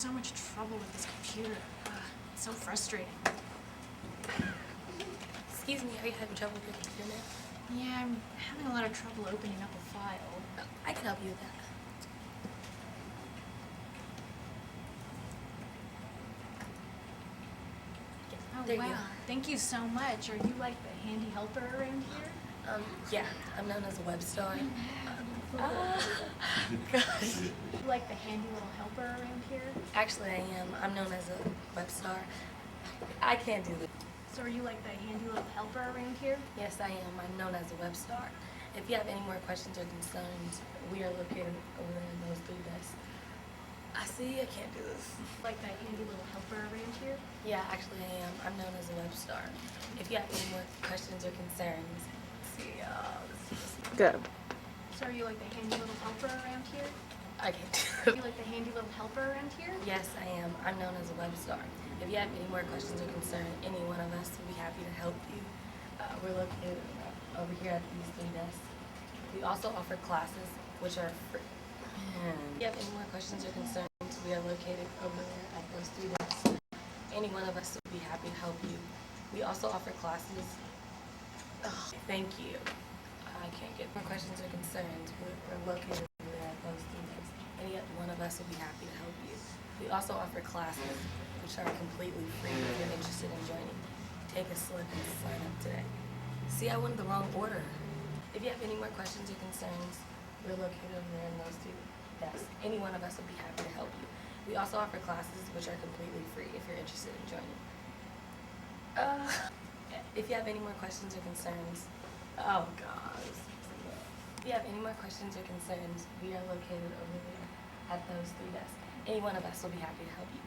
So much trouble with this computer. It's so frustrating. Excuse me, are you having trouble with your computer, ma'am? Yeah, I'm having a lot of trouble opening up a file. I can help you with that. Oh, There you wow. go. Thank you so much. Are you like the handy helper around here? Yeah, I'm known as a Webstar. Gosh. You like the handy little helper around here? Actually, I am. I'm known as a Webstar. I can't do this. So are you like the handy little helper around here? Yes, I am. I'm known as a Webstar. If you have any more questions or concerns, we are located over there in those 3 desks. I see, I can't do this. Like that handy little helper around here? Yeah, actually I am. I'm known as a Webstar. If you have any more questions or concerns, Good. So are you like the handy little helper around here? I can't Are do you like the handy little helper around here? Yes, I am. I'm known as a Webstar. If you have any more questions or concerns, any one of us will be happy to help you. We're located over here at these 3 desks. We also offer classes, which are free. If you have any more questions or concerns, we are located over there at those 3 desks. Any one of us will be happy to help you. We also offer classes. Thank you. I can't get more questions or concerns. We're located over there at those 3 desks. Any one of us will be happy to help you. We also offer classes, which are completely free if you're interested in joining. Take a slip and sign up today. See, I went the wrong order. If you have any more questions or concerns, we're located over there in those 2 desks. Any one of us will be happy to help you. We also offer classes, which are completely free if you're interested in joining. If you have any more questions or concerns, oh God. If you have any more questions or concerns, we are located over there at those 3 desks. Any one of us will be happy to help you.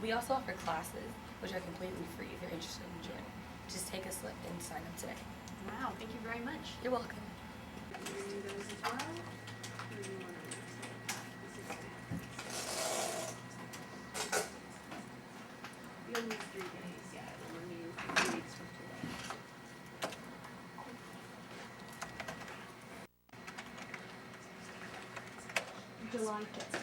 We also offer classes, which are completely free if you're interested in joining. Just take a slip and sign up today. Wow, thank you very much. You're welcome. You'll need 3 days, yeah. We'll need 3 weeks from today. July 5th.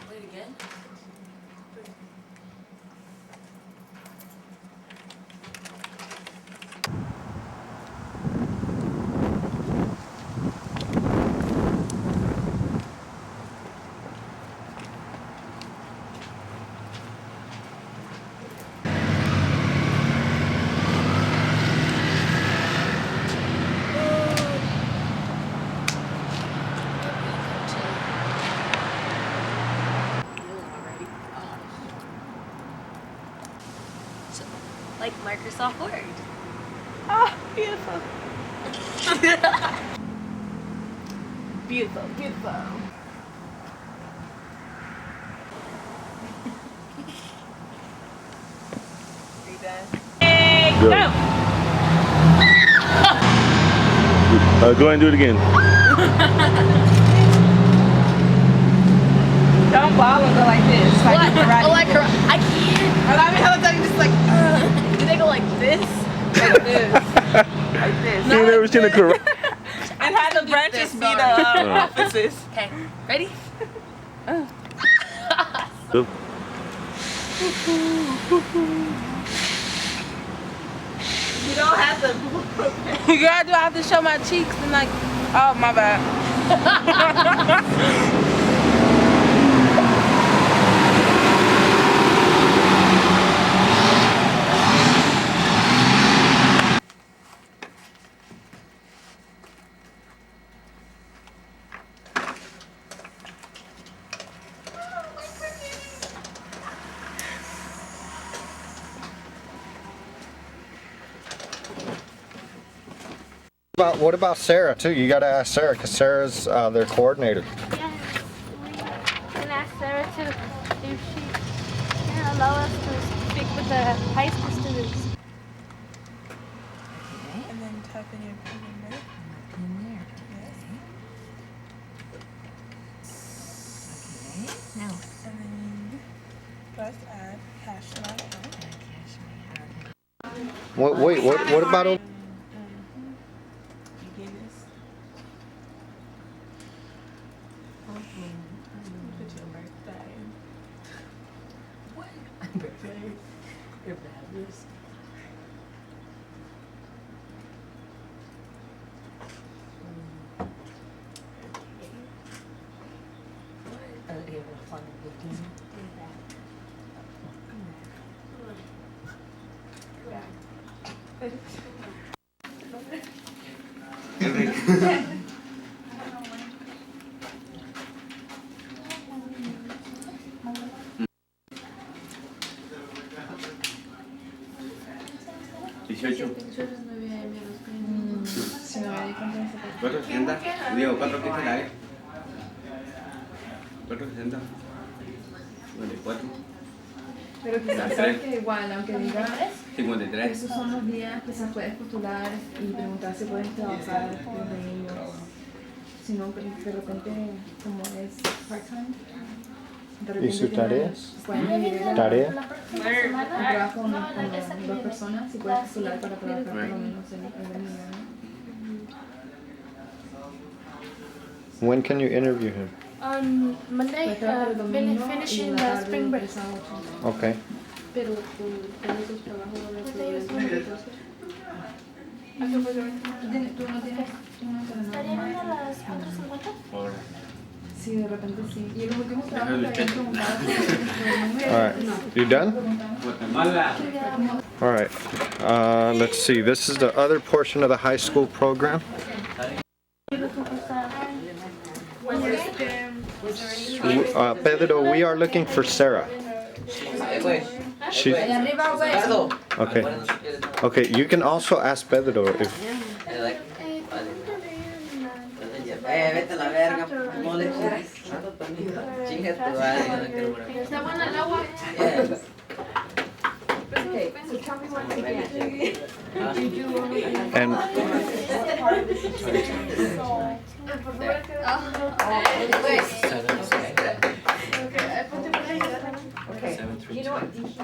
Wait again? Like Microsoft Word. Ah, beautiful. Beautiful, beautiful. Are you done? Hey, Go. Go ahead and do it again. Don't bother go like this. Like What? karate. Oh, like karate. I can't. And I mean, how the just like, Do they go like this? like this. Like this. You ain't never seen a karate. And have the branches be the offices. Okay, ready? You don't have to. Girl, do I have to show my cheeks and like, oh my bad. about Sarah too? You got to ask Sarah because Sarah's their coordinator. Yes, we can ask Sarah to if she can allow us to speak with the high school students. And then type in your PIN number. Yes. Now, And then you press add cash to my account. What about? You gave this. Put your birthday. what? Birthday? You're fabulous. Here, fun looking. Digo, 460. 460. 54. Pero quizás sabes que igual, aunque diga 53. esos son los días, quizás puedes postular y preguntar si puedes trabajar desde ellos. Si no, de repente, como es part-time, de repente ¿Y sus tareas? pueden dividir ¿Tarea? el trabajo con dos personas y puedes postular para trabajar por lo menos en el día. When can you interview him? On Monday, Puedes trabajar el domingo finishing y la the tarde spring break. de 3 a 8. Okay. Pero todos tus trabajos de ¿Tú no tienes ¿Estarían a las 4:50? Sí, de repente sí. Y los últimos trabajos que habían preguntado. All right. You done? All right. Let's see. This is the other portion of the high school program. Pedro, we are looking for Sarah. She. Okay. Okay. You can also ask Pedro if. Vete a la verga, no le chinga tu madre. ¿Está buena el agua? Okay, so tell me once again. And Okay. You know what? 3807.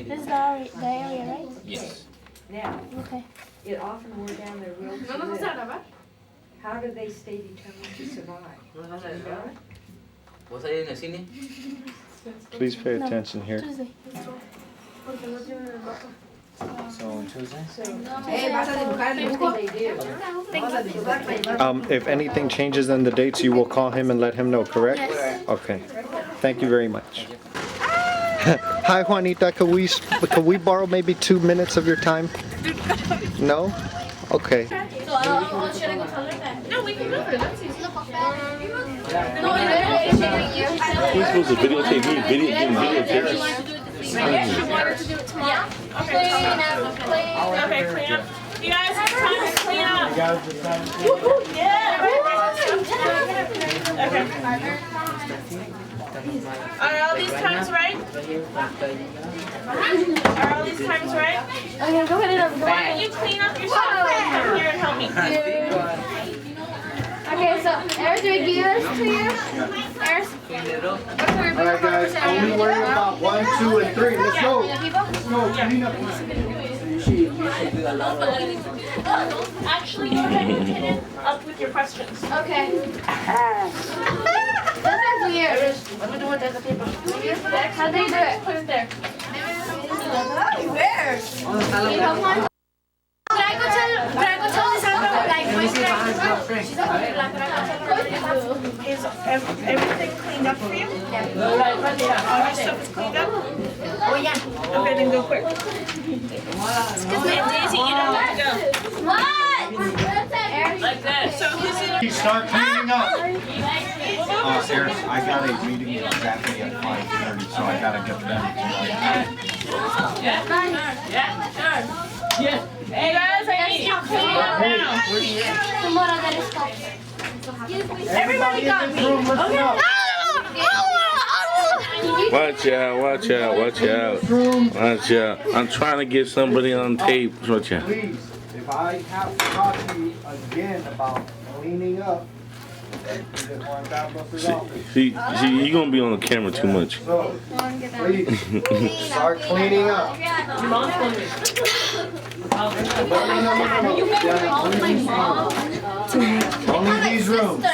This is the area, right? Yes. Now, Okay. it often wore down their will to live. How do they stay determined to survive? ¿Vos salís en el cine? please pay attention here. Tuesday. So on Tuesday? If anything changes in the dates, you will call him and let him know, correct? Yes. Okay. Thank you very much. Hi, Juanita. Could we borrow maybe 2 minutes of your time? No? Okay. So should I go tell her that? No, we can go for it. Let's see. No, Who's supposed to videotape me? Videotape us? She wanted to do it tomorrow. Okay, clean up. Okay, clean up. You guys have time to clean up. Yeah. Okay. Are all these times right? Are all these times right? Okay, go ahead and Why don't you clean up your stuff and come here and help me? Okay, so Eris, do we give this to you? Eris? Alright guys, only worry about 1, 2, and 3. Let's go. Let's go. Clean up. Actually, go ahead and hit it up with your questions. Okay. This is weird. What do we do with the paper? How do they do it? Put it there. Where? You have one? Can I go tell Lisandro, like, Is everything cleaned up for you? Yeah. All your stuff is cleaned up? Oh, yeah. Okay, then go quick. And Daisy, you don't have to go. What? Like this. So Start cleaning up. Eris, I got a meeting exactly at 5:30, so I gotta get them. Yeah, sure. Yeah. Hey guys, I need you clean up now. Everybody got me. Okay. Watch out, watch out, watch out. Watch out. I'm trying to get somebody on tape. Watch out. Please, if I have to talk to you again about cleaning up, See, you're gonna be on the camera too much. so, please, start cleaning up. Only these rooms.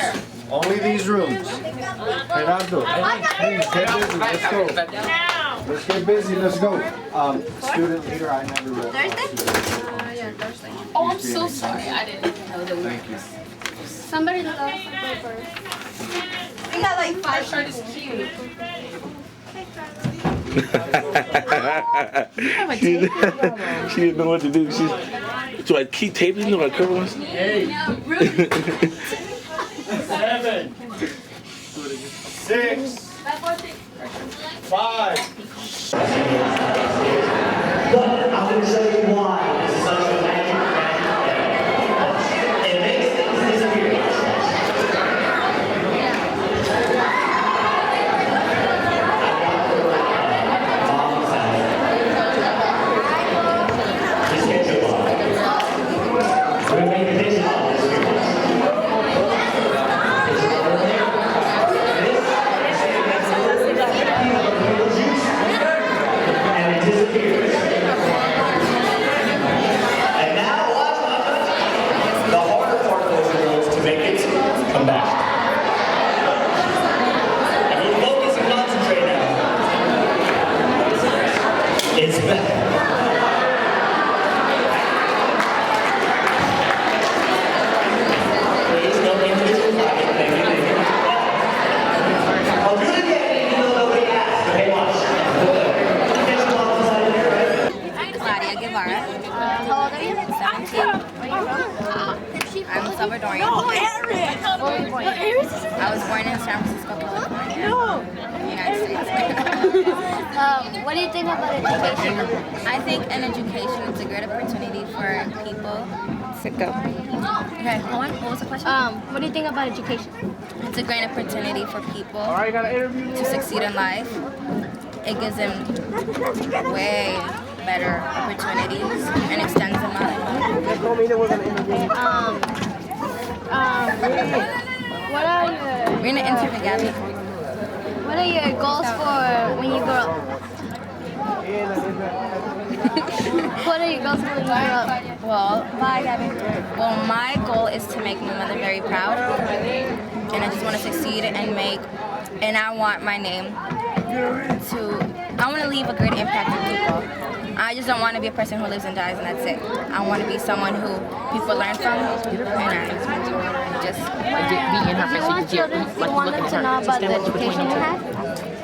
Only these rooms. Gerardo, please get busy. Let's go. Let's get busy. Let's go. Student leader, I never read. Thursday? Oh, I'm so sorry. I didn't know that we Thank you. Somebody loves the paper. We got like 5 shirt is cute. She didn't know what to do. So I keep taping you like cover ones? 7, 6, 5. But I'm going to show you why this is such a magic thing. It makes things disappear. Just get your ball. We're going to make a vision of this here. And it disappears. And now watch the harder part of those rules to make it come back. And you focus and concentrate now. It's back. Please don't individual pocket. Thank you. I'll do it again even though nobody asked. Okay, watch. Claudia Guevara. How old are you? 17. I'm Salvadorian. I was born in San Francisco, California. United States. What do you think about education? I think in education it's a great opportunity for people. Okay, hold on. What was the question? What do you think about education? It's a great opportunity for people to succeed in life. It gives them way better opportunities and extends them out. What are your We're gonna enter together. What are your goals for when you grow up? What are your goals for when you grow up? Well, my goal is to make my mother very proud, and I just want to succeed and I want my name I want to leave a great impact on people. I just don't want to be a person who lives and dies and that's it. I want to be someone who people learn from, and I just Do you want children? Do you want them to know about the education you have?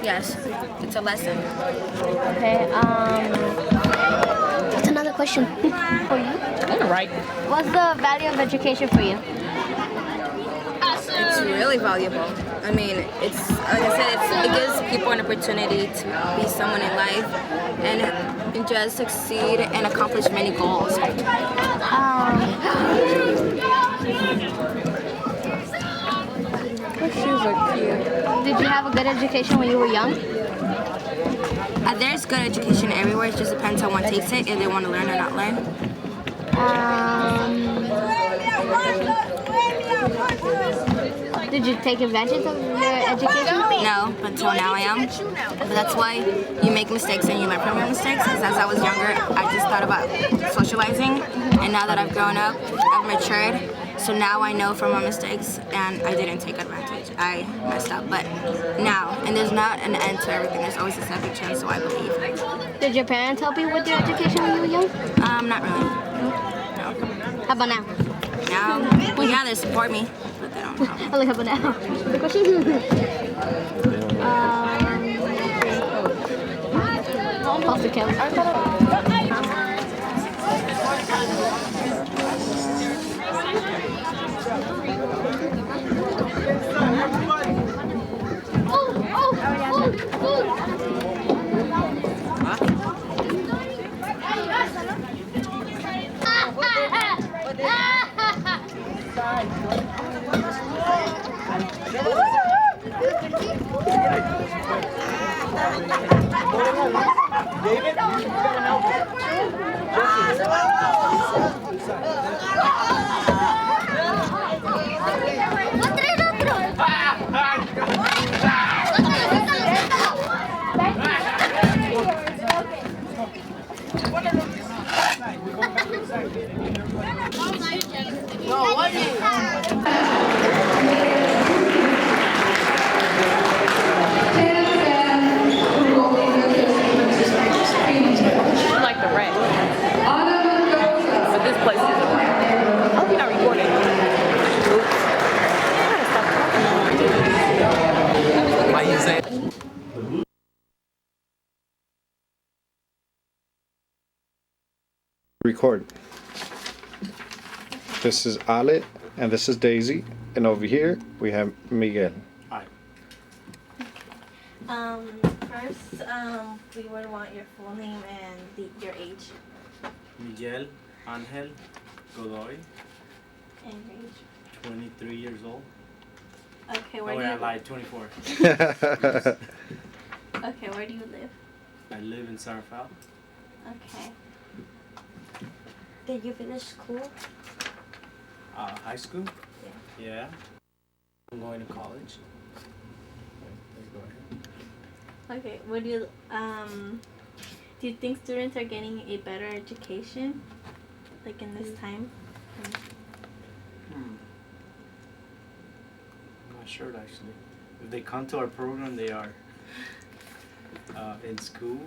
yes, it's a lesson. Okay. That's another question for you. Right. What's the value of education for you? It's really valuable. I mean, it's like I said, it gives people an opportunity to be someone in life and just succeed and accomplish many goals. Those shoes are cute. Did you have a good education when you were young? There's good education everywhere. It just depends on one takes it, if they want to learn or not learn. Did you take advantage of your education? No, but until now I am. But that's why you make mistakes and you learn from your mistakes. Because as I was younger, I just thought about socializing. And now that I've grown up, I've matured. So now I know from my mistakes and I didn't take advantage. I messed up. But now, and there's not an end to everything. There's always a second chance, so I believe. Did your parents help you with your education when you were young? Not really. No. How about now? Now, well, yeah, they support me. But they don't help. How about now? The question? Pause the camera. record. This is Ale, and this is Daisy, and over here we have Miguel. Hi. First, we would want your full name and your age. Miguel Angel Godoy, And your age. 23 years old. Okay, Oh where wait, do I you lied, 24. Okay, where do you live? I live in Rafael. Okay. Did you finish school? High school? Yeah. Yeah. I'm going to college. Go ahead. Okay, do you think students are getting a better education, like in this time? I'm not sure actually. If they come to our program, they are. In school,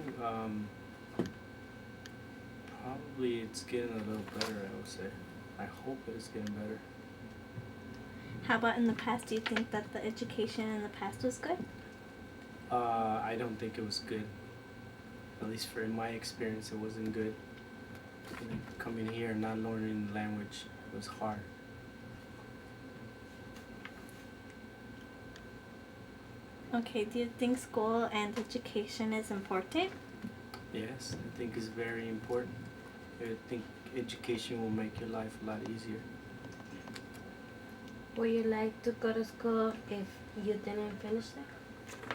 probably it's getting a little better, I would say. I hope it's getting better. How about in the past? Do you think that the education in the past was good? I don't think it was good. At least in my experience, it wasn't good. Coming here and not learning the language was hard. Okay, do you think school and education is important? Yes, I think it's very important. I think education will make your life a lot easier. Would you like to go to school if you didn't finish that?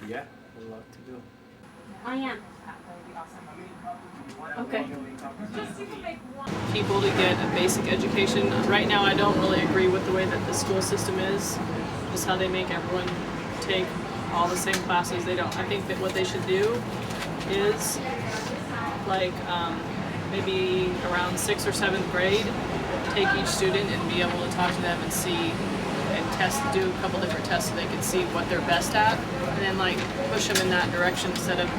Yeah, a lot to do. I am. Okay. People to get a basic education. Right now I don't really agree with the way that the school system is, just how they make everyone take all the same classes. They don't. I think that what they should do is like maybe around 6th or 7th grade, take each student and be able to talk to them and see and do a couple different tests so they can see what they're best at, and then like push them in that direction instead of,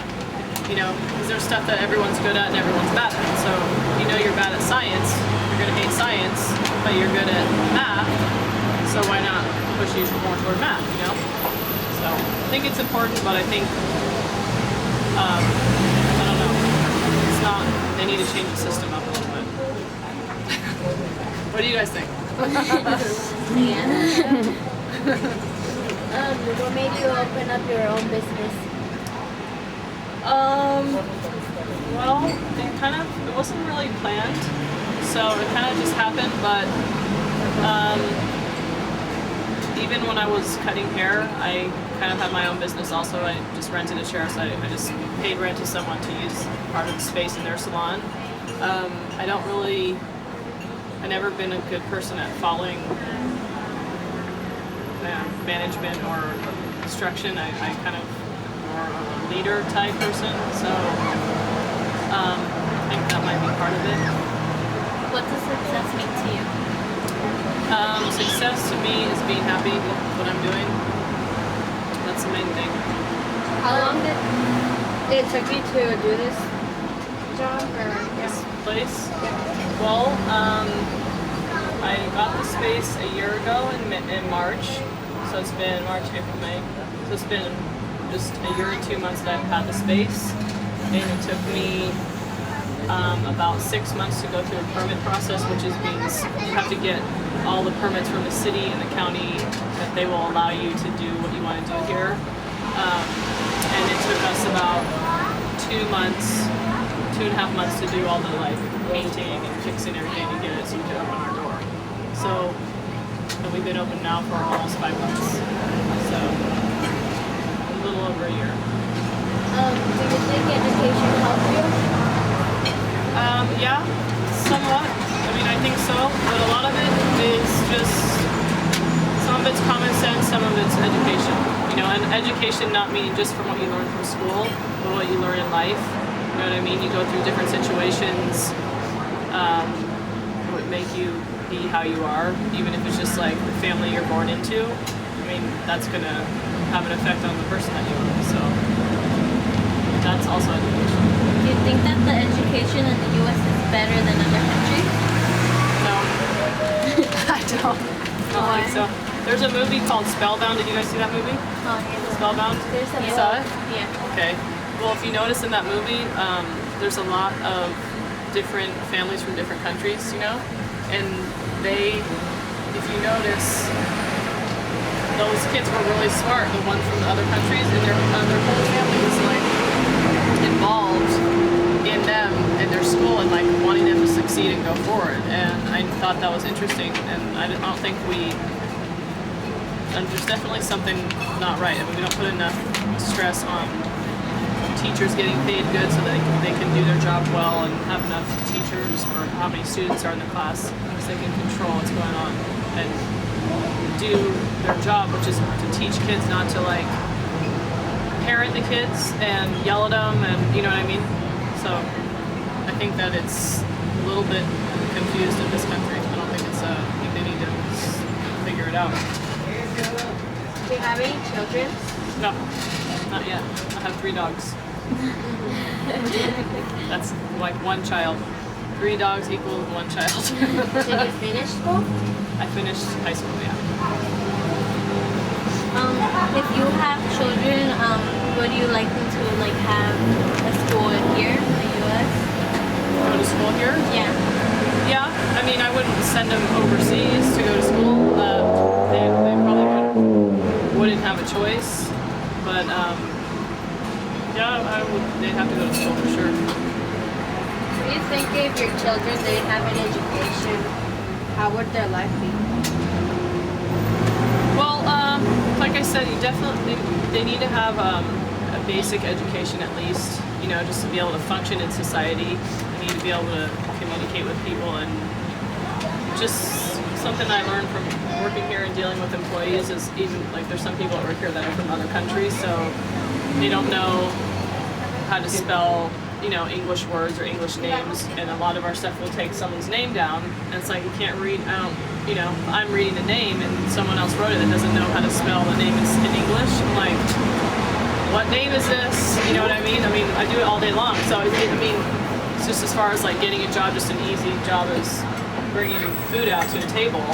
because there's stuff that everyone's good at and everyone's bad at. So you're bad at science, you're gonna hate science, but you're good at math, so why not push you more toward math, So I think it's important, but I think, I don't know, it's not, they need to change the system up a little bit. What do you guys think? What made you open up your own business? Well, it wasn't really planned, so it kind of just happened, but even when I was cutting hair, I kind of had my own business also. I just rented a chair, so I just paid rent to someone to use part of the space in their salon. I've never been a good person at following management or instruction. I kind of more of a leader type person, so I think that might be part of it. What does success mean to you? Success to me is being happy with what I'm doing. That's the main thing. How long did it took you to do this job or this place? Well, I got the space a year ago in March, so it's been March, April, May. So it's been just a year and 2 months that I've had the space, and it took me about 6 months to go through a permit process, which means you have to get all the permits from the city and the county that they will allow you to do what you want to do here. And it took us about 2.5 months to do all the painting and fixing everything to get it so we could open our door. So we've been open now for almost 5 months. So a little over a year. Do you think education helped you? Yeah, somewhat. I think so, but a lot of it is just, some of it's common sense, some of it's education. And education not meaning just from what you learn from school, but what you learn in life. You know what I mean? You go through different situations, what make you be how you are, even if it's just like the family you're born into. That's gonna have an effect on the person that you are. So that's also education. Do you think that the education in the U.S. is better than other countries? No. I don't think so. There's a movie called Spellbound. Did you guys see that movie? Oh, yeah. Spellbound? You saw it? Yeah. Okay. Well, if you notice in that movie, there's a lot of different families from different countries, you know, and they, if you notice, those kids were really smart, the ones from the other countries, and their whole family was like involved in them and their school and like wanting them to succeed and go forward. And I thought that was interesting, and I don't think there's definitely something not right. I mean, we don't put enough stress on teachers getting paid good so that they can do their job well and have enough teachers for how many students are in the class so they can control what's going on and do their job, which is to teach kids not to like parent the kids and yell at them, and you know what I mean. So I think that it's a little bit confused in this country. I don't think it's I think they need to figure it out. Do you have any children? No, not yet. I have 3 dogs. That's like 1 child. 3 dogs equals 1 child. Did you finish school? I finished high school, yeah. If you have children, would you like them to like have a school here in the U.S.? Go to school here? Yeah. Yeah. I mean, I wouldn't send them overseas to go to school. They probably wouldn't have a choice. But yeah, they'd have to go to school for sure. Do you think if your children didn't have an education, how would their life be? Well, like I said, they need to have a basic education at least, you know, just to be able to function in society. They need to be able to communicate with people, and just something I learned from working here and dealing with employees is even like there's some people that work here that are from other countries, so they don't know how to spell, you know, English words or English names, and a lot of our stuff will take someone's name down, and it's like you can't read, you know, I'm reading a name and someone else wrote it that doesn't know how to spell the name in English. I'm like, what name is this? You know what I mean? I mean, I do it all day long, so I mean, it's just as far as like getting a job, just an easy job as bringing food out to a table,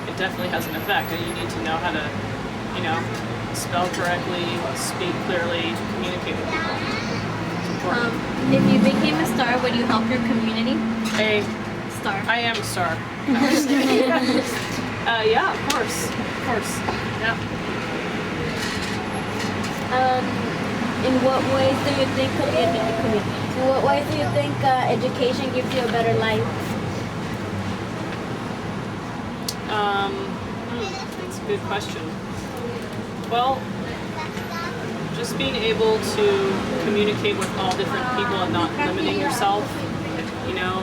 it definitely has an effect, and you need to know how to, you know, spell correctly, speak clearly, communicate with people. If you became a star, would you help your community? A star. I am a star. Yeah, of course. Yeah. In what ways do you think education gives you a better life? That's a good question. Well, just being able to communicate with all different people and not limiting yourself, you know,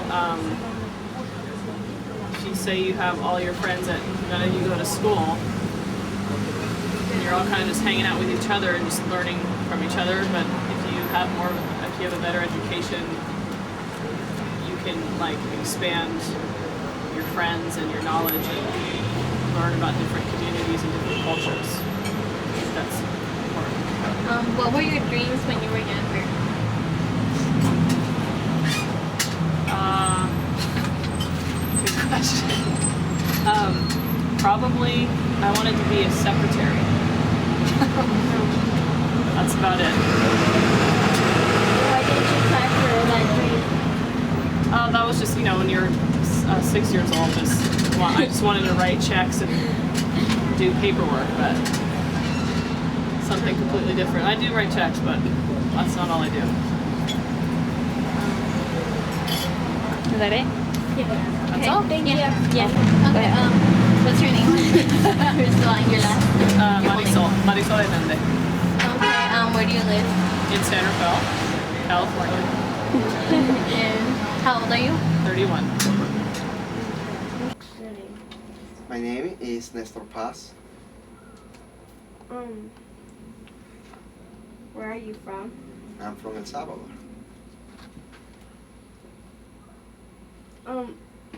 if you say you have all your friends that none of you go to school, and you're all kind of just hanging out with each other and just learning from each other, but if you have a better education, you can like expand your friends and your knowledge and learn about different communities and different cultures. I think that's important. What were your dreams when you were younger? Good question. Probably I wanted to be a secretary. That's about it. Why didn't you try for that dream? That was just, you know, when you're 6 years old, I just wanted to write checks and do paperwork, but something completely different. I do write checks, but that's not all I do. Is that it? Yeah. That's all? Thank you. Yeah. Okay. What's your name? You're still on your last. Marisol Hernandez. Okay. Where do you live? In San Rafael, California. And how old are you? 31. My name is Nestor Paz. Where are you from? I'm from El Salvador.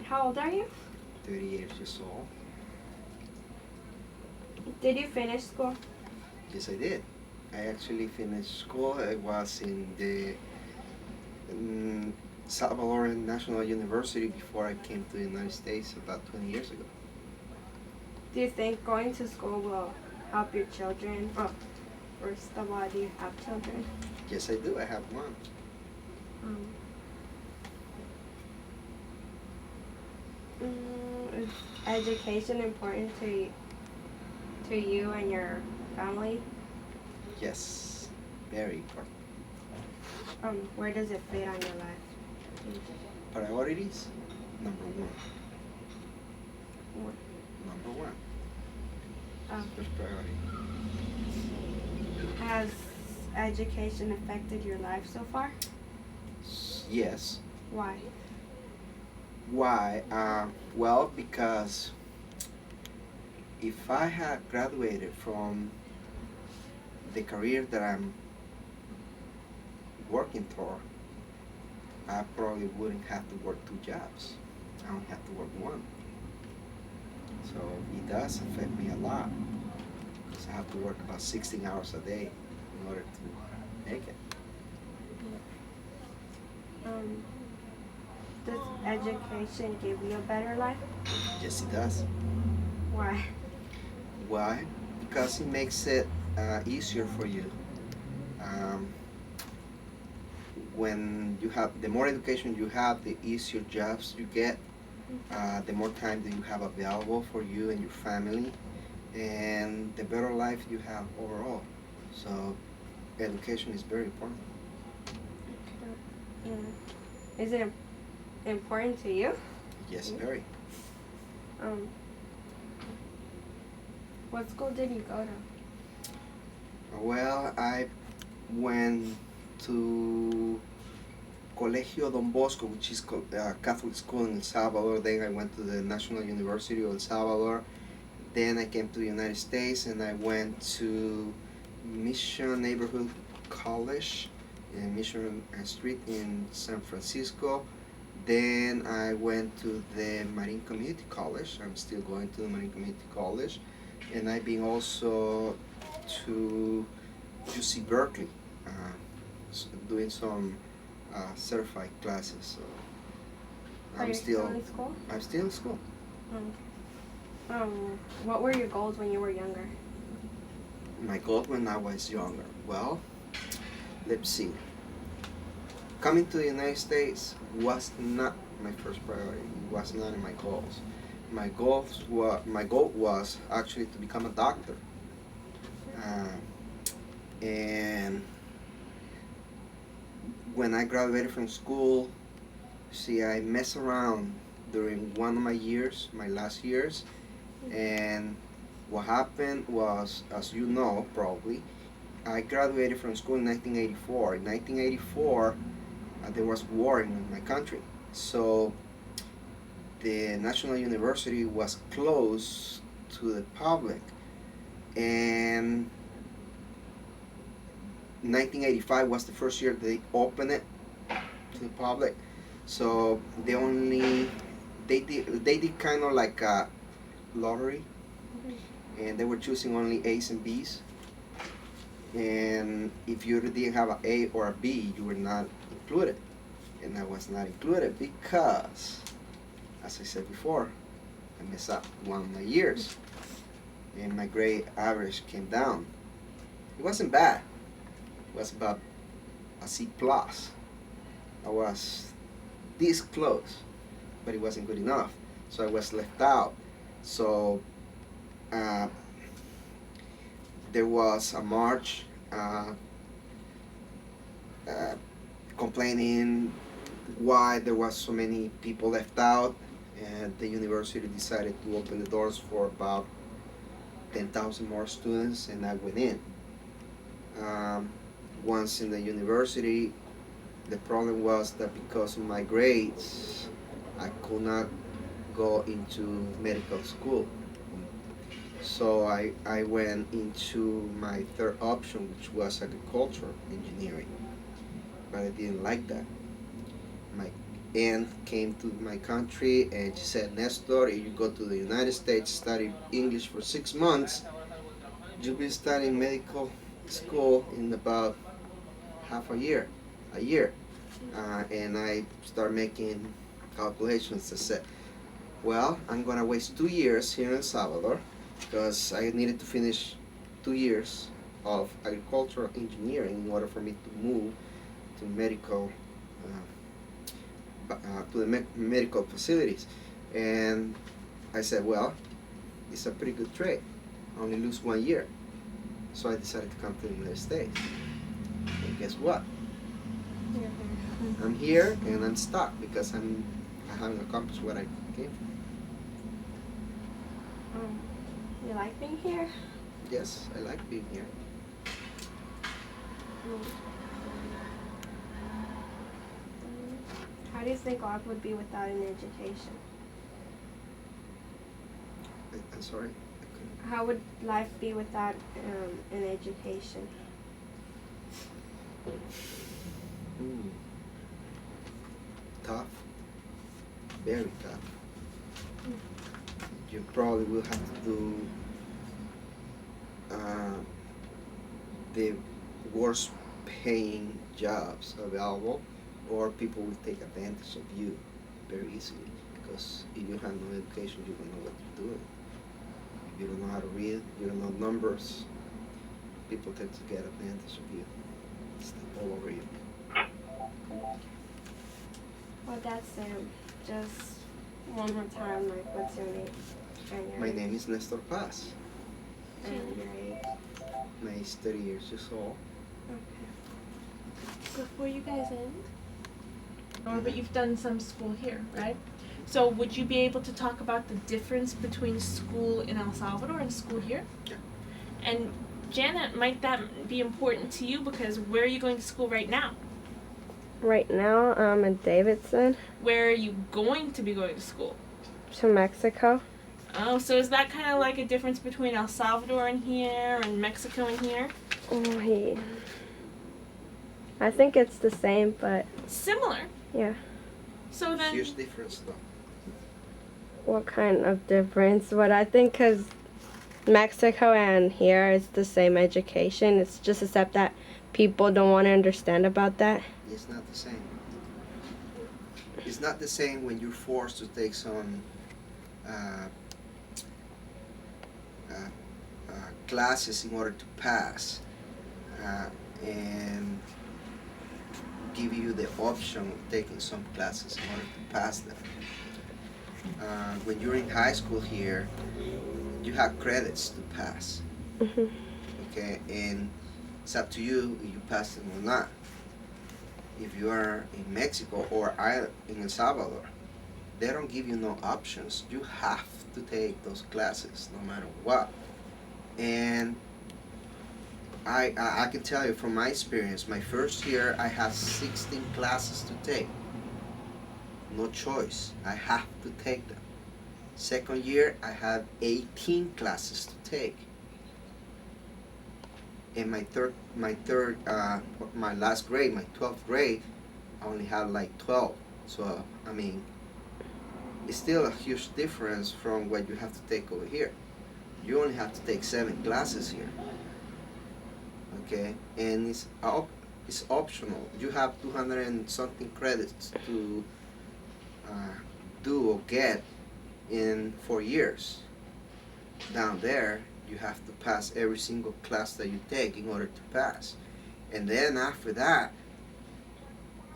How old are you? 38 years old. Did you finish school? Yes, I did. I actually finished school. I was in the Salvadoran National University before I came to the United States about 20 years ago. Do you think going to school will help your children? Oh, first of all, do you have children? Yes, I do. I have one. Is education important to you and your family? Yes, very important. Where does it fit on your life? Priorities, number one. What? Number one. First priority. Has education affected your life so far? Yes. Why? Why? Well, because if I had graduated from the career that I'm working for, I probably wouldn't have to work 2 jobs. I only have to work 1. So it does affect me a lot, because I have to work about 16 hours a day in order to make it. Does education give you a better life? Yes, it does. Why? Why? Because it makes it easier for you. When you have, the more education you have, the easier jobs you get, the more time that you have available for you and your family, and the better life you have overall. So education is very important. Is it important to you? Yes, very. What school did you go to? Well, I went to Colegio Don Bosco, which is a Catholic school in El Salvador. Then I went to the National University of El Salvador. Then I came to the United States and I went to Mission Neighborhood College in Mission Street in San Francisco. Then I went to the Marin Community College. I'm still going to the Marin Community College. And I've been also to UC Berkeley, doing some certified classes. So Are you still in school? I'm still in school. What were your goals when you were younger? My goal when I was younger, well, let's see. Coming to the United States was not my first priority. It was not in my goals. My goal was actually to become a doctor. And when I graduated from school, see, I messed around during one of my years, my last years, and what happened was, as you know probably, I graduated from school in 1984. In 1984, there was war in my country, so the National University was closed to the public, and 1985 was the first year they opened it to the public. So they did kind of like a lottery, and they were choosing only A's and B's. And if you didn't have an A or a B, you were not included. And I was not included because, as I said before, I messed up one of my years, and my grade average came down. It wasn't bad. It was about a C+. I was this close, but it wasn't good enough, so I was left out. So there was a march complaining why there was so many people left out, and the university decided to open the doors for about 10,000 more students, and I went in. Once in the university, the problem was that because of my grades, I could not go into medical school. So I went into my third option, which was agricultural engineering, but I didn't like that. My aunt came to my country and she said, Nestor, if you go to the United States, study English for 6 months, you'll be studying medical school in about a year. And I started making calculations. I said, well, I'm going to waste 2 years here in El Salvador because I needed to finish 2 years of agricultural engineering in order for me to move to medical to the medical facilities. And I said, well, it's a pretty good trade. I only lose 1 year. So I decided to come to the United States. And guess what? I'm here and I'm stuck because I haven't accomplished what I came for. You like being here? Yes, I like being here. How do you think life would be without an education? I'm sorry? How would life be without an education? Tough. Very tough. You probably will have to do the worst paying jobs available, or people will take advantage of you very easily, because if you have no education, you don't know what you're doing. If you don't know how to read, you don't know numbers, people tend to get advantage of you. It's all over you. Well, that's Sam. Just one more time, like, what's your name? And your My age? name is Nestor Paz. And your age? My age is 30 years old. Okay. Before you guys end, but you've done some school here, right? So would you be able to talk about the difference between school in El Salvador and school here? Yeah. And Janet, might that be important to you, because where are you going to school right now? Right now, I'm in Davidson. Where are you going to be going to school? To Mexico. Oh, so is that kind of like a difference between El Salvador and here and Mexico and here? Oh, I think it's the same, but Similar. yeah. So then, Huge difference though. What kind of difference? What I think, because Mexico and here is the same education. It's just except that people don't want to understand about that. It's not the same. It's not the same when you're forced to take some classes in order to pass, and give you the option of taking some classes in order to pass them. When you're in high school here, you have credits to pass. Okay, and it's up to you if you pass them or not. If you are in Mexico or in El Salvador, they don't give you no options. You have to take those classes no matter what. And I can tell you from my experience, my first year I had 16 classes to take. No choice, I have to take them. Second year I had 18 classes to take. In my last grade, my 12th grade, I only had like 12. So, I mean, it's still a huge difference from what you have to take over here. You only have to take 7 classes here. Okay, and it's optional. You have 200 and something credits to do or get in 4 years. Down there, you have to pass every single class that you take in order to pass. And then after that,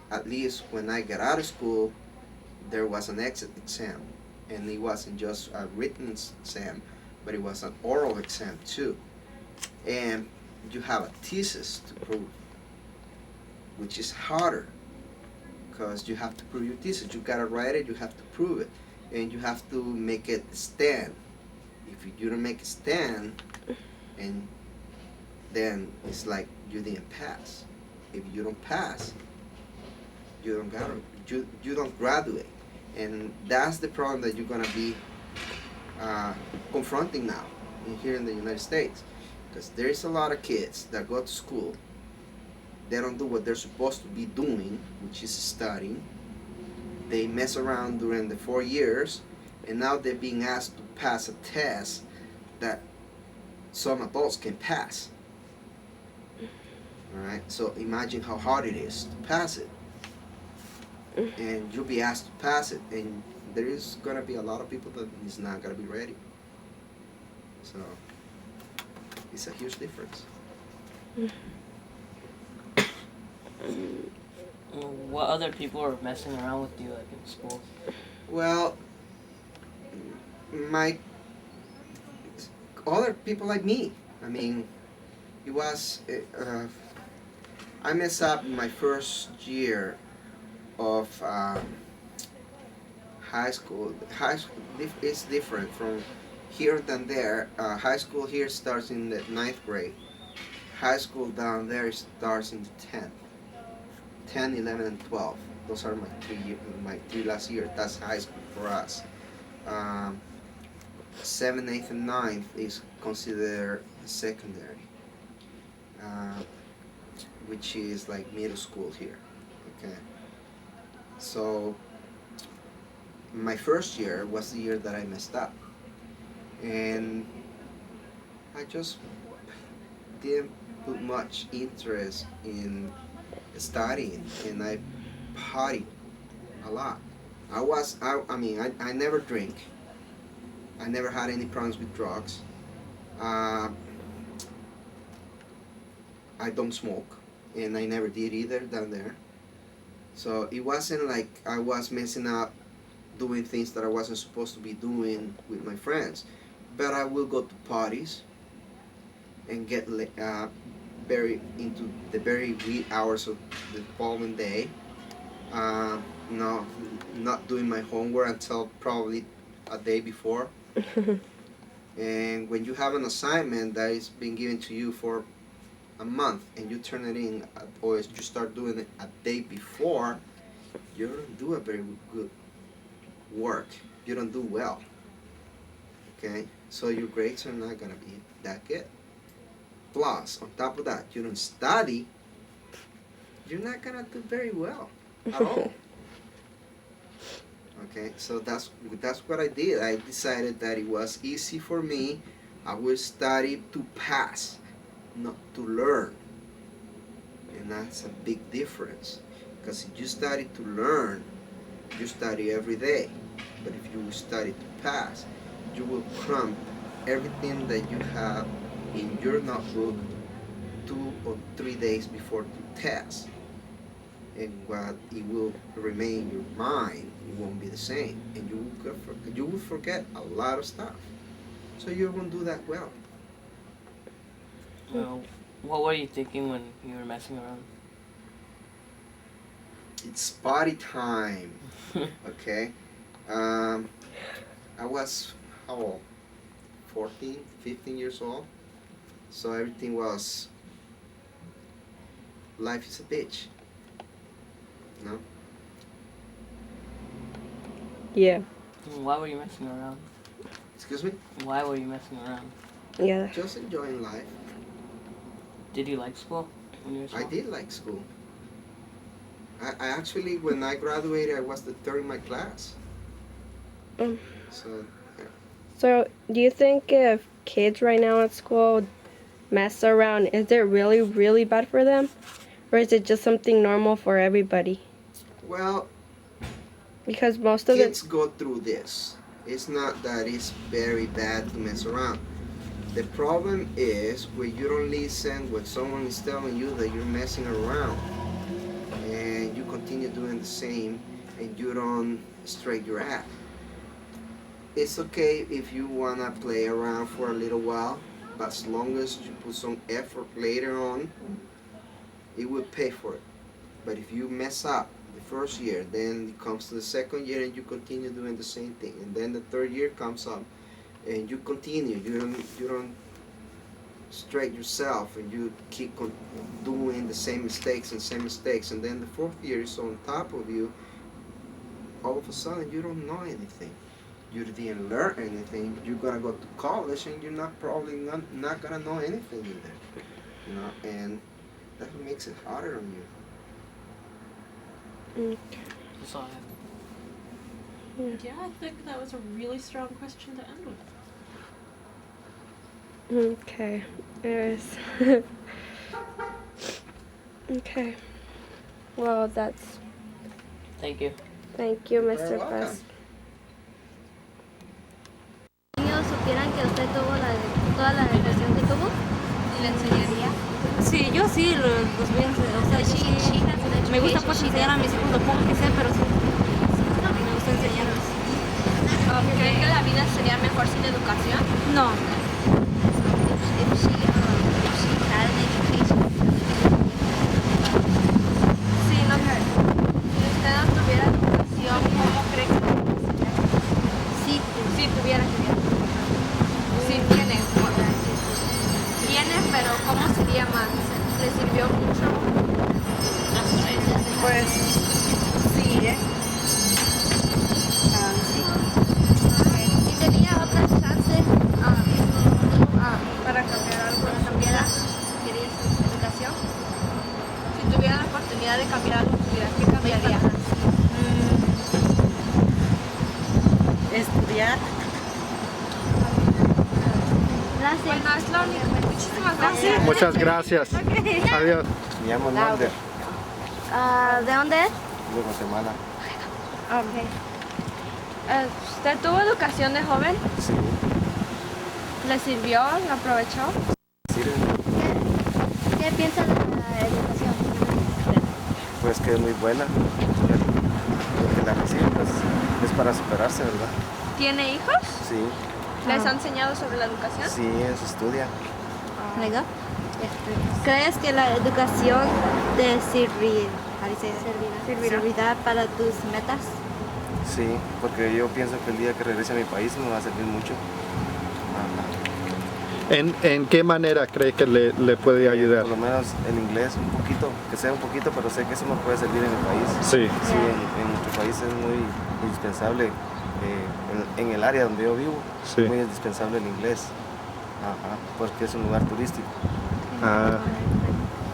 at least when I got out of school, there was an exit exam. And it wasn't just a written exam, but it was an oral exam too. And you have a thesis to prove, which is harder, because you have to prove your thesis. You gotta write it, you have to prove it, and you have to make it stand. If you don't make it stand, and then it's like you didn't pass. If you don't pass, you don't graduate, and that's the problem that you're gonna be confronting now here in the United States, because there's a lot of kids that go to school. They don't do what they're supposed to be doing, which is studying. They mess around during the 4 years, and now they're being asked to pass a test that some adults can pass. Alright, so imagine how hard it is to pass it. And you'll be asked to pass it, and there is gonna be a lot of people that is not gonna be ready. So it's a huge difference. What other people are messing around with you, like in school? Well, my other people like me. I mean, it was, I messed up my first year of high school. High school is different from here than there. High school here starts in the 9th grade. High school down there starts in the 10th. 10, 11, and 12. Those are my three last years. That's high school for us. 7th, 8th, and 9th is considered secondary, which is like middle school here. Okay. So my first year was the year that I messed up, and I just didn't put much interest in studying, and I partied a lot. I mean, I never drink. I never had any problems with drugs. I don't smoke, and I never did either down there. So it wasn't like I was messing up doing things that I wasn't supposed to be doing with my friends. But I will go to parties and get very into the very wee hours of the following day. No, not doing my homework until probably a day before. And when you have an assignment that is being given to you for a month and you turn it in, or you start doing it a day before, you don't do a very good work. You don't do well. Okay, so your grades are not gonna be that good. Plus, on top of that, you don't study, you're not gonna do very well at all. Okay, so that's what I did. I decided that it was easy for me. I would study to pass, not to learn. And that's a big difference. Because if you study to learn, you study every day. But if you study to pass, you will cram everything that you have in your notebook 2 or 3 days before the test. And what it will remain in your mind, it won't be the same, and you will forget a lot of stuff. So you won't do that well. What were you thinking when you were messing around? It's party time. Okay. I was how old? 14, 15 years old. So everything was, life is a bitch. No? Yeah. Why were you messing around? Excuse me? Why were you messing around? Yeah. Just enjoying life. Did you like school when you were small? I did like school. I actually, when I graduated, I was the 3rd in my class. So, yeah. So, do you think if kids right now at school mess around, is it really, really bad for them? Or is it just something normal for everybody? Well, because most of kids go through this. It's not that it's very bad to mess around. The problem is when you don't listen when someone is telling you that you're messing around, and you continue doing the same, and you don't straighten your act. It's okay if you wanna play around for a little while, but as long as you put some effort later on, it will pay for it. But if you mess up the first year, then it comes to the second year and you continue doing the same thing, and then the 3rd year comes up and you continue, you don't straighten yourself, and you keep doing the same mistakes, and then the 4th year is on top of you. All of a sudden you don't know anything, you didn't learn anything. You're gonna go to college and you're not gonna know anything either, you know, and that makes it harder on you. That's all I have. Yeah, I think that was a really strong question to end with. Okay. Anyways. Okay. Well, that's... Thank you. Thank you, Mr. Press. Ellos supieran que usted tuvo toda la educación que tuvo, ¿y le enseñaría? Sí, yo sí los voy a enseñar. O sea, sí, me gusta pues enseñar a mis hijos lo poco que sé, pero sí, me gusta enseñarles. ¿Cree que la vida sería mejor sin educación? No. If she had an education. Sí, no creo. Si usted no tuviera educación, ¿cómo cree que sería? Si tuviera que ver. Sí tiene. Tiene, pero ¿cómo sería más? ¿Le sirvió mucho? Pues sí, ¿eh? Sí. Si tenía otra chance para cambiar algo, ¿quería educación? Si tuviera la oportunidad de cambiar algo, ¿qué cambiaría? Estudiar. Gracias. Bueno, es lo único. Muchísimas gracias. Muchas gracias. Adiós. Me llamo Nander, ¿De dónde es? de Guatemala. Okay. ¿Usted tuvo educación de joven? Sí. ¿Le sirvió? ¿Lo aprovechó? Sí, ¿Qué piensa de la educación? pues que es muy buena. Porque la recibe pues es para superarse, ¿verdad? ¿Tiene hijos? Sí, ¿Les ha enseñado sobre la educación? sí, eso estudia. Legal. ¿Crees que la educación te servirá para tus metas? Sí, porque yo pienso que el día que regrese a mi país me va a servir mucho. ¿En qué manera cree que le puede ayudar? Por lo menos el inglés un poquito, que sea un poquito, pero sé que eso me puede servir en mi país. Sí. Sí, en nuestro país es muy indispensable, en el área donde yo vivo, Sí. es muy indispensable el inglés. Ajá, porque es un lugar turístico. Ah,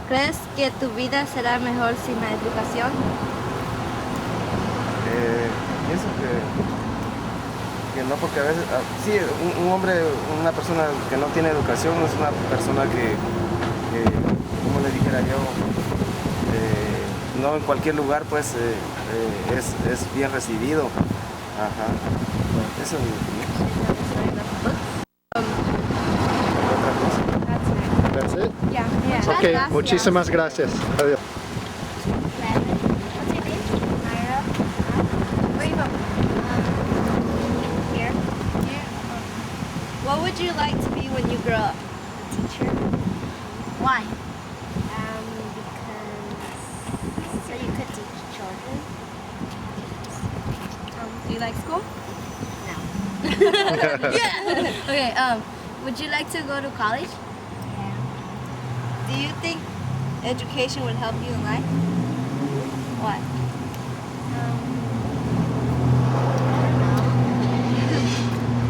¿Crees que tu vida será mejor sin la educación? Pienso que no, porque a veces, sí, un hombre, una persona que no tiene educación es una persona que como le dijera yo, no en cualquier lugar pues es bien recibido. Ajá. Eso that's it? Yeah. Ok, muchísimas gracias. Adiós. What would you like to be when you grow up? A teacher. Why? Because so you could teach children. Do you like school? No. Yeah. Okay. Would you like to go to college? Yeah. Do you think education would help you in life? What?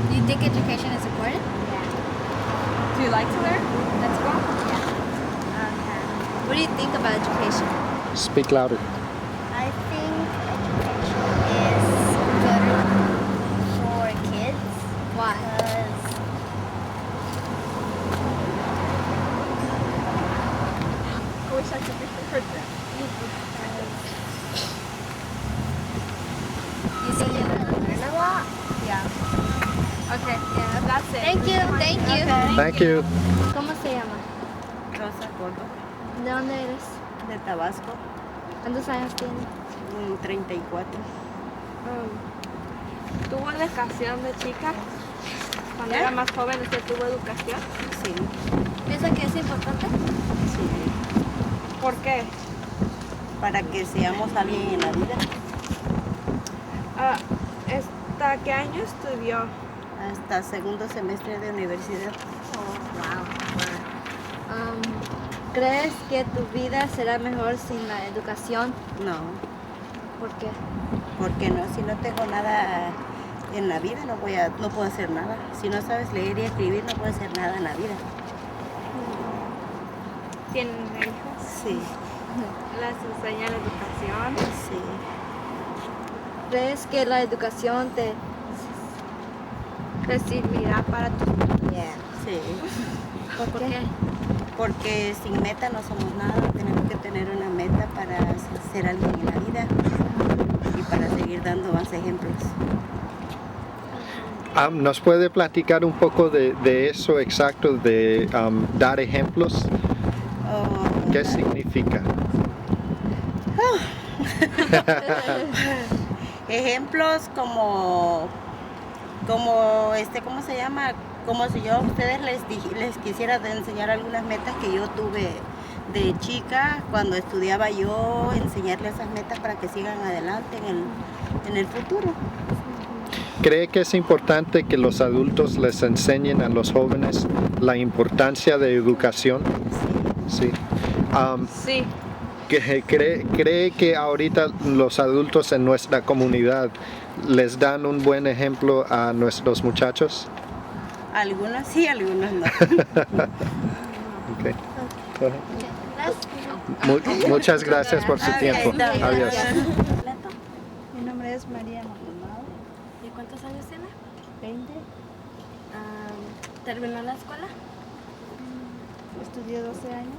Do you think education is important? Yeah. Do you like to learn? Let's go. What do you think about education? Speak louder. I think education is good for kids. Why? I wish I could heard that. You think you learn a lot. Yeah. Okay. Yeah, that's it. Thank you. Thank you. Thank you. ¿Cómo se llama? Rosa Coto, ¿De dónde eres? de Tabasco, ¿Cuántos años tienes? 34. ¿Tuvo educación de chica? Cuando era más joven, ¿usted tuvo educación? Sí, ¿Piensa que es importante? sí. ¿Por qué? Para que seamos alguien en la vida. ¿Hasta qué año estudió? Hasta segundo semestre de universidad. ¿Crees que tu vida será mejor sin la educación? No, ¿Por qué? porque no, si no tengo nada en la vida no puedo hacer nada. Si no sabes leer y escribir no puedes hacer nada en la vida. ¿Tienen hijos? Sí, ¿Les enseña la educación? sí. ¿Crees que la educación te servirá para tu vida? Sí. ¿Por qué? Porque sin meta no somos nada, tenemos que tener una meta para ser alguien en la vida y para seguir dando más ejemplos. ¿Nos puede platicar un poco de eso exacto, de dar ejemplos? ¿Qué significa? Ejemplos como como ¿cómo se llama? Como si yo a ustedes les quisiera enseñar algunas metas que yo tuve de chica cuando estudiaba yo, enseñarles esas metas para que sigan adelante en el futuro. ¿Cree que es importante que los adultos les enseñen a los jóvenes la importancia de educación? Sí. Sí. ¿Cree que ahorita los adultos en nuestra comunidad les dan un buen ejemplo a nuestros muchachos? Algunos sí, algunos no. Okay. Muchas gracias por su tiempo. Adiós. Mi nombre es María Maldonado. ¿Y cuántos años tiene? 20. ¿Terminó la escuela? Estudié 12 años.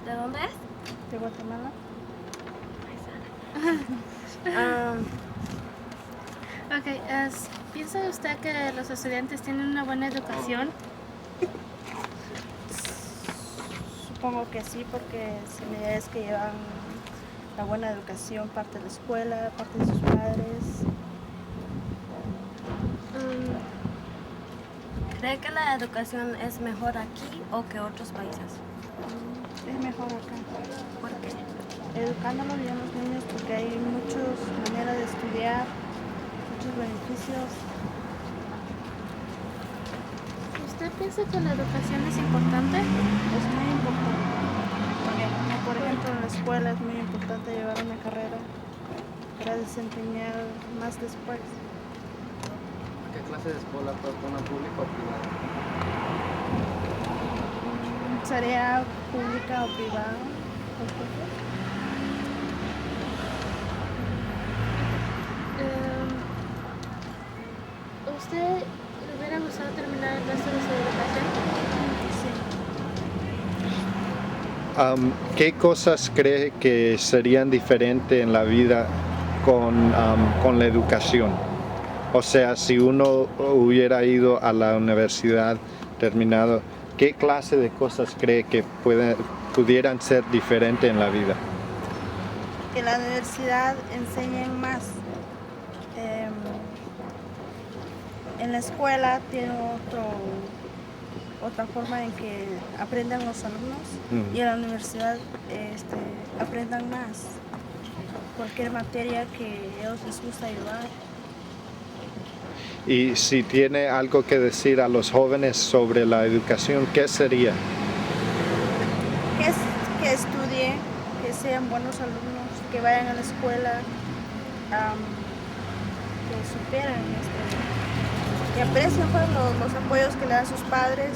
¿De dónde es? De Guatemala. ¿Piensa usted que los estudiantes tienen una buena educación? Supongo que sí, porque si me es que llevan la buena educación parte de la escuela, parte de sus padres. ¿Cree que la educación es mejor aquí o que otros países? Es mejor acá. ¿Por qué? Educándolos bien a los niños, porque hay muchas maneras de estudiar, muchos beneficios. ¿Usted piensa que la educación es importante? Es muy importante. Como por ejemplo en la escuela es muy importante llevar una carrera para desempeñar más después. ¿Qué clase de escuela una pública o privada? ¿Sería pública o privada? ¿Usted le hubiera gustado terminar el resto de su educación? Sí. ¿Qué cosas cree que serían diferentes en la vida con la educación? O sea, si uno hubiera ido a la universidad terminado, ¿qué clase de cosas cree que pudieran ser diferentes en la vida? Que la universidad enseñen más. En la escuela tiene otra forma en que aprendan los alumnos y en la universidad aprendan más. Cualquier materia que a ellos les gusta ayudar. Y si tiene algo que decir a los jóvenes sobre la educación, ¿qué sería? Que estudien, que sean buenos alumnos, que vayan a la escuela, que supieran, que aprecien los apoyos que le dan sus padres.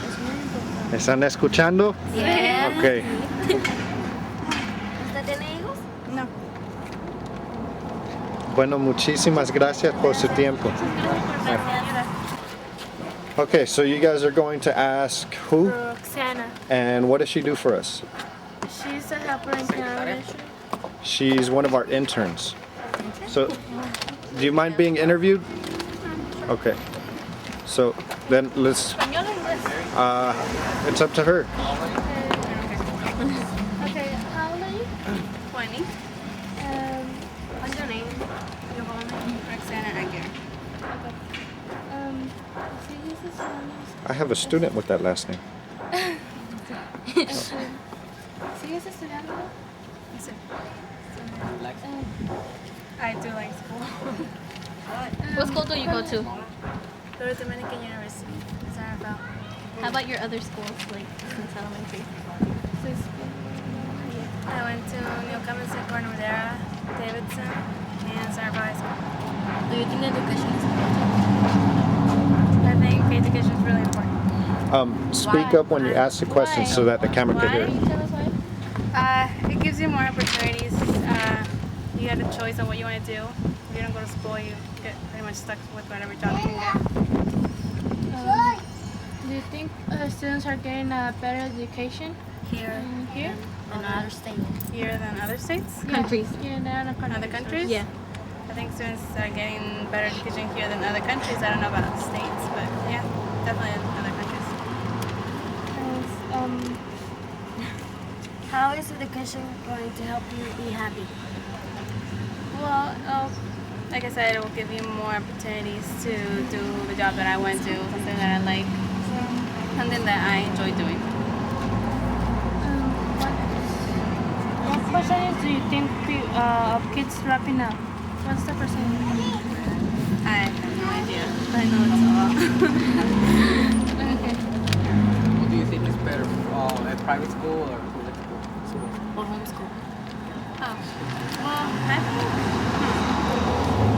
Es muy importante. ¿Están escuchando? Sí. Ok. ¿Usted tiene hijos? No. Bueno, muchísimas gracias por su tiempo. Okay, so you guys are going to ask who? Roxana. And what does she do for us? She's a helper in Canal Alliance. She's one of our interns. So, do you mind being interviewed? Okay. So, then let's, it's up to her. Okay, how old are you? 20. What's your name? Your whole name? Roxana Aguirre. I have a student with that last name. ¿Sigues estudiando? Sí. I do like school. What school do you go to? Go to Dominican University. San Rafael. How about your other schools, like since elementary? I went to New Cummins, Corner Madera, Davidson, and San Rafael High School. Do you think education is important? I think education is really important. Speak up when you ask the question so that the camera can hear it. It gives you more opportunities. You have a choice on what you want to do. If you don't go to school, you get pretty much stuck with whatever job you can get. Do you think students are getting a better education Here. here? In other states. Here than other states? Countries. Yeah, in Other countries? Yeah. I think students are getting better education here than other countries. I don't know about states, but yeah, definitely in other countries. How is education going to help you be happy? Well, like I said, it will give you more opportunities to do the job that I went to, something that I like, something that I enjoy doing. What percentage do you think of kids dropping out? What's the percentage? I have no idea. I know it's a lot. Okay. What do you think is better, a private school or public school? Or homeschool. Oh, well,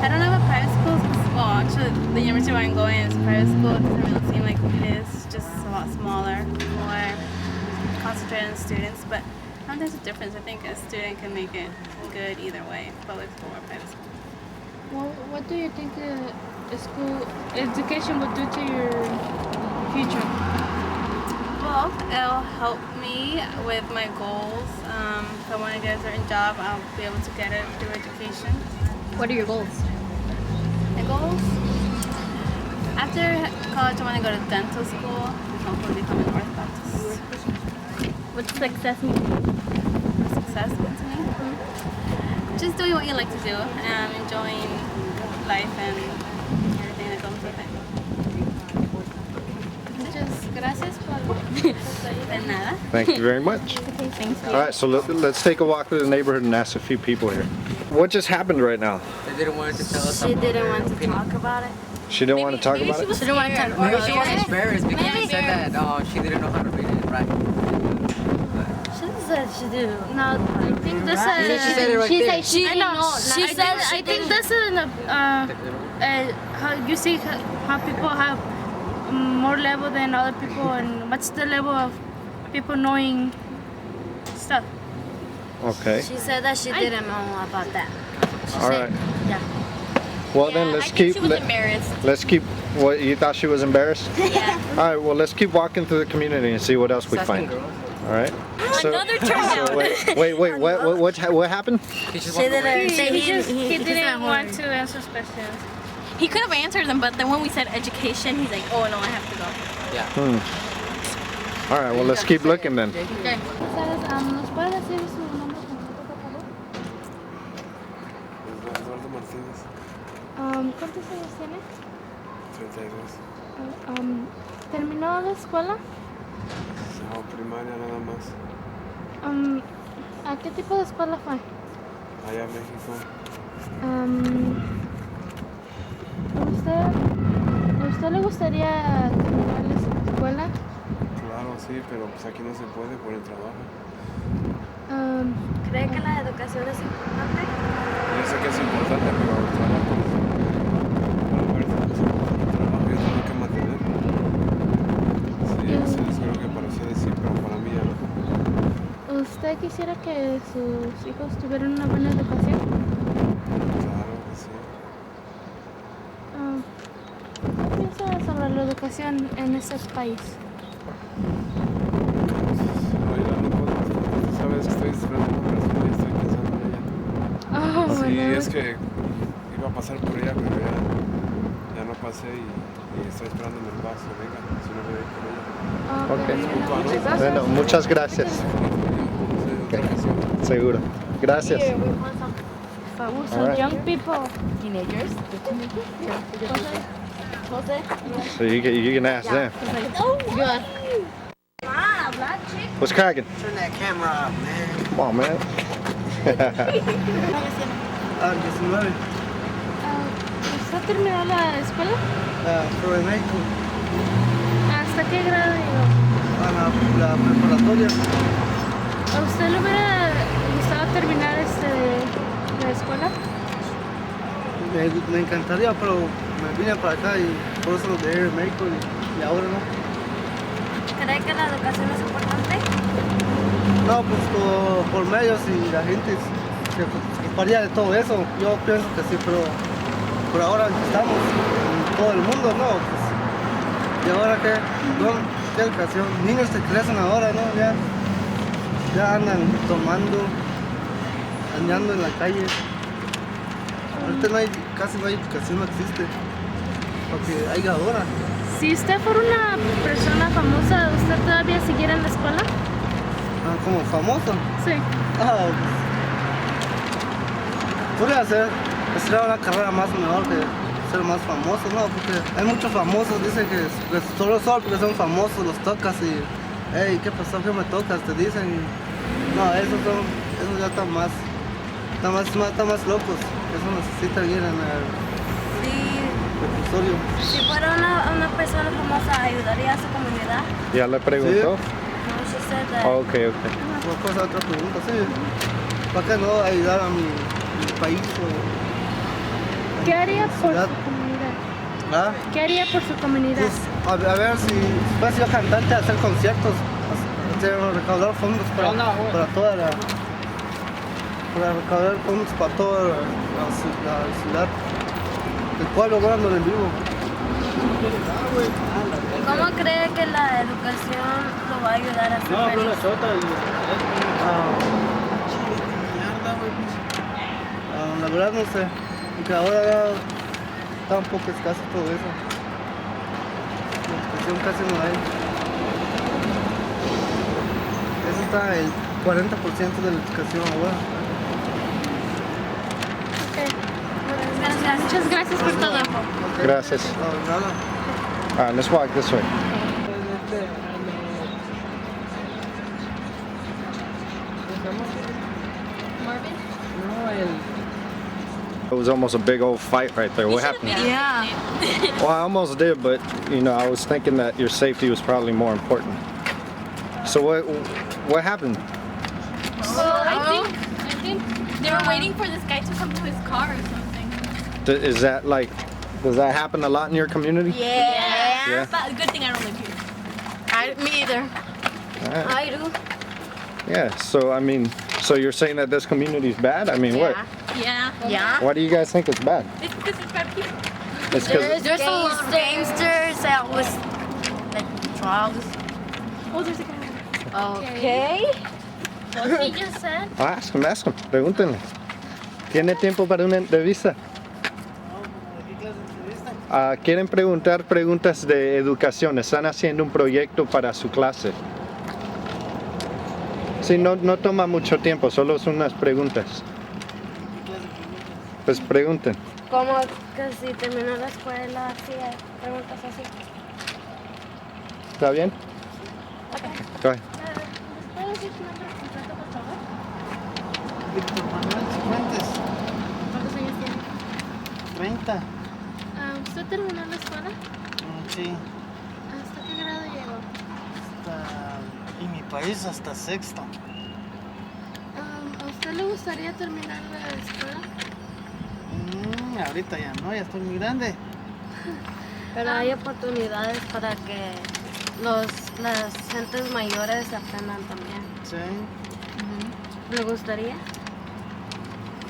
I don't know about private schools. Well, actually, the university where I'm going is a private school. It doesn't really seem like it is. It's just a lot smaller, more concentrated on students. But I don't think there's a difference. I think a student can make it good either way, public school or private school. Well, what do you think school education would do to your future? Well, it'll help me with my goals. If I want to get a certain job, I'll be able to get it through education. What are your goals? My goals? After college, I want to go to dental school and hopefully become an orthodontist. What's success mean? Success means to me? Just doing what you like to do and enjoying life and everything that comes with it. Just gracias por de nada. Thank you very much. Okay, thank you. All right, so let's take a walk through the neighborhood and ask a few people here. What just happened right now? They didn't want to tell us. She didn't want to talk about it. She didn't want to talk about it? She didn't want to talk about it. Maybe she was embarrassed because she said that she didn't know how to read it right. She said she did. No, I think this is. She said it right there. I know. She said. I think this is how you see how people have more level than other people, and what's the level of people knowing stuff. Okay. She said that she didn't know about that. All right. Yeah. Well, then let's keep. She was embarrassed. Let's keep. What you thought she was embarrassed? Yeah. All right. Well, let's keep walking through the community and see what else we find. All right. Another turnout. So wait. What happened? He didn't want to answer questions. He could have answered them, but then when we said education, he's like, oh no, I have to go. Yeah. All right. Well, let's keep looking then. Okay. ¿Nos puede decir su nombre completo, por favor? Eduardo Martínez, ¿Cuántos años tiene? 32. ¿Terminó la escuela? No, primaria nada más. ¿A qué tipo de escuela fue? Allá en México. ¿Usted le gustaría terminar la escuela? Claro, sí, pero pues aquí no se puede por el trabajo. ¿Cree que la educación es importante? Yo sé que es importante, pero el trabajo es el trabajo yo tengo que mantener. Sí, eso es lo que pareció decir, pero para mí ya no. ¿Usted quisiera que sus hijos tuvieran una buena educación? Claro que sí. ¿Qué piensa sobre la educación en este país? Sabes que estoy esperando a una persona y estoy pensando en ella. Sí, bueno. es que iba a pasar por ella, pero ya no pasé y estoy esperando en el paso. Venga, si no voy a ir por ella. Ok. Bueno, muchas gracias. Okay. Seguro. Gracias. So young people. Teenagers? Jose? So you can ask them. Good. What's cracking? Turn that camera off, man. Come on, man. 19. ¿Usted terminó la escuela? Pro en México. ¿Hasta qué grado llegó? A la preparatoria. ¿A usted le hubiera gustado terminar la escuela? Me encantaría, pero me vine para acá y por eso lo dejé en México y ahora no. ¿Cree que la educación es importante? No, pues por medios y la gente se ocuparía de todo eso. Yo pienso que sí, pero por ahora estamos en todo el mundo, ¿no? Pues, ¿y ahora qué? ¿Qué educación? Niños que crecen ahora, ¿no? Ya andan tomando, andando en la calle. Ahorita casi no hay educación, no existe. Porque hay ahora. Si usted fuera una persona famosa, ¿usted todavía siguiera en la escuela? ¿Como famoso? Sí. podría ser una carrera más mejor que ser más famoso, ¿no? Porque hay muchos famosos, dicen que solo porque son famosos los tocas y, hey, ¿qué pasó? ¿Qué me tocas? Te dicen. Y, no, esos ya están más locos. Eso necesitan ir en el reclusorio. Si fuera una persona famosa, ¿ayudaría a su comunidad? ¿Ya le preguntó? No, she said that. Oh, okay. Otra pregunta, sí. ¿Para qué no ayudar a mi país? ¿Qué haría por su comunidad? ¿Ah? ¿Qué haría por su comunidad? Pues, a ver si fuese yo cantante a hacer conciertos, recaudar fondos para toda la... Para recaudar fondos para toda la ciudad. El pueblo grande en vivo. ¿Cómo cree que la educación lo va a ayudar a ser feliz? La verdad no sé, porque ahora ya está un poco escaso todo eso. La educación casi no hay. Eso está el 40% de la educación ahora. Muchas gracias por todo. Gracias. Let's walk this way. It was almost a big old fight right there. What happened? Yeah. Well, I almost did, but I was thinking that your safety was probably more important. So what happened? Well, I think they were waiting for this guy to come to his car or something. Is that does that happen a lot in your community? Yeah. But good thing I don't live here. Me either. Right. I do. Yeah. So you're saying that this community is bad? I mean, what? Yeah. Why do you guys think it's bad? It's because it's bad people. It's 'cause- There's a lot of gangsters that was like drugs. Oh, there's a guy. Okay. What he just said? Ask him. Pregúntenle. ¿Tiene tiempo para una entrevista? Quieren preguntar preguntas de educación. Están haciendo un proyecto para su clase. Sí, no toma mucho tiempo, solo son unas preguntas. Pues pregunten. Como que si terminó la escuela, así, preguntas así. ¿Está bien? Go ahead. ¿Puedo decir tu nombre completo, por favor? Víctor Manuel Cifuentes, ¿Cuántos años tiene? 30. ¿Usted terminó la escuela? Sí, ¿Hasta qué grado llegó? en mi país hasta sexto. ¿A usted le gustaría terminar la escuela? Ahorita ya no, ya estoy muy grande. Pero hay oportunidades para que las gentes mayores aprendan también. Sí, ¿Le gustaría?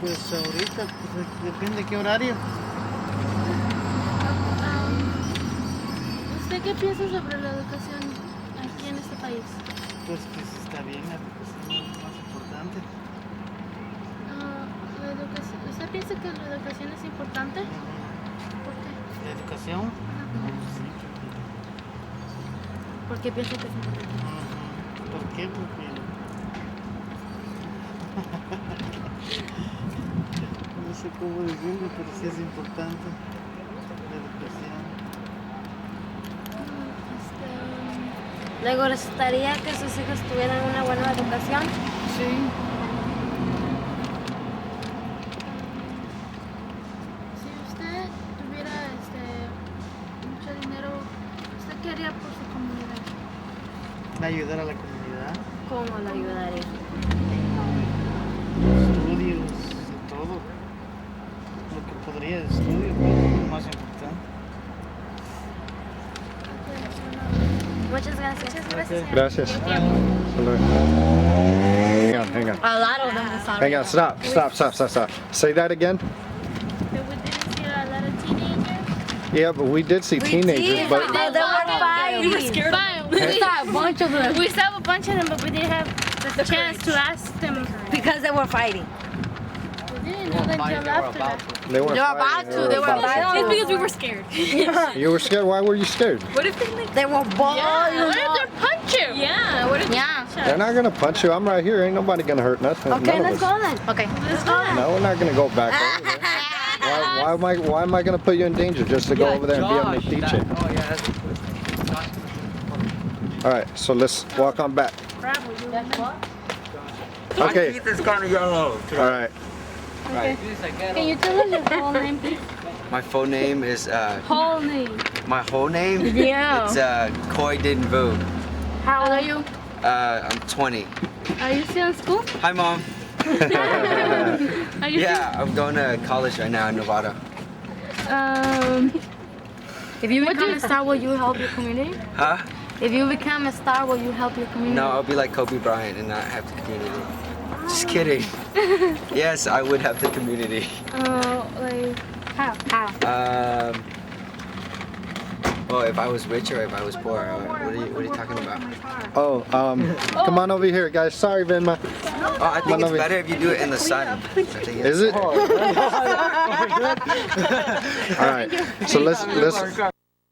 pues ahorita pues, depende de qué horario. ¿Usted qué piensa sobre la educación aquí en este país? Pues que sí está bien, la educación es lo más importante. La educación, ¿usted piensa que la educación es importante? ¿Por qué? ¿La educación? Sí. ¿Por qué piensa que es importante? ¿Por qué? Porque... no sé cómo decirlo, pero sí es importante la educación. ¿Le gustaría que sus hijos tuvieran una buena educación? Sí. Si usted tuviera mucho dinero, ¿usted qué haría por su comunidad? Ayudar a la comunidad. ¿Cómo le ayudaría? Estudios y todo. Lo que podría de estudio, es lo más importante. Muchas gracias. Gracias. Hang on. A lot of them is already. Hang on, stop. Say that again. That we didn't see a lot of teenagers? Yeah, but we did see teenagers, but We were scared of them. We saw a bunch of them. We saw a bunch of them, but we didn't have the chance to ask them. Because they were fighting. We didn't know until after that. they were about to. It's because we were scared. You were scared? Why were you scared? What if they were balls? Yeah. What if they punch you? Yeah. What if? Yeah. They're not gonna punch you. I'm right here. Ain't nobody gonna hurt nothing. Okay, None let's of us. go then. Okay, let's go then. No, we're not gonna go back over there. Why am I gonna put you in danger just to go over there and be on metiche? Oh yeah, that's All right, so let's walk on back. Okay. My teeth is kind of yellow. All right. Okay. Can you tell us your whole name, please? My full name is Whole name. my whole name. Yeah. It's Koi Din Vu. How old are you? I'm 20. Are you still in school? Hi, Mom. Are you Yeah, I'm going to college right now in Nevada. If you become a star, will you help your community? Huh? If you become a star, will you help your community? No, I'll be like Kobe Bryant and not have the community. Just kidding. Yes, I would have the community. Like how? How? Well, if I was rich or if I was poor, what are you talking about? Oh, come on over here, guys. Sorry, Venma. Oh, I think it's better if you do it in the sun. I think Is it? Oh, All right. So let's